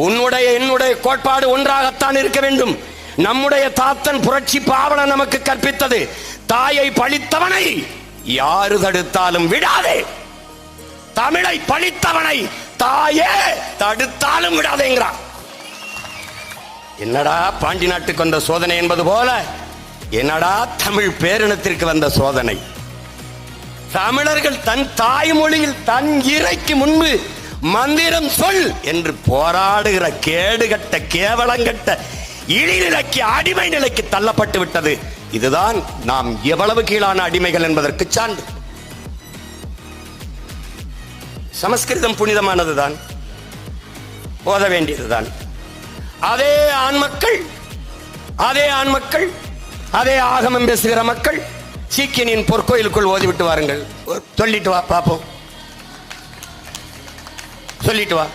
உன்னுடைய என்னுடைய கோட்பாடு ஒன்றாகத்தான் இருக்க வேண்டும். நம்முடைய தாத்தன் புரட்சி பாவலன் நமக்கு கற்பித்தது, தாயை பழித்தவனை யாரு தடுத்தாலும் விடாதே, தமிழை பழித்தவனை தாயே தடுத்தாலும் விடாதேங்கிறான். என்னடா பாண்டி நாட்டுக்கு வந்த சோதனை என்பது போல என்னடா தமிழ் பேரினத்திற்கு வந்த சோதனை. தமிழர்கள் தன் தாய்மொழியில் தன் இறைக்கு முன்பு மந்திரம் சொல் என்று போராடுகிற கேடுகட்ட கேவலங்கட்ட இழிநிலைக்கு அடிமை நிலைக்கு தள்ளப்பட்டு விட்டது. இதுதான் நாம் எவ்வளவு கீழான அடிமைகள் என்பதற்கு சான்று. சமஸ்கிருதம் புனிதமானதுதான், ஓத வேண்டியதுதான். அதே ஆண்மக்கள் அதே ஆகமம் பேசுகிற மக்கள் சீக்கியனின் பொற்கோயிலுக்குள் ஓதிவிட்டு வாருங்கள், சொல்லிட்டு வா பாப்போம், சொல்லிட்டு வா.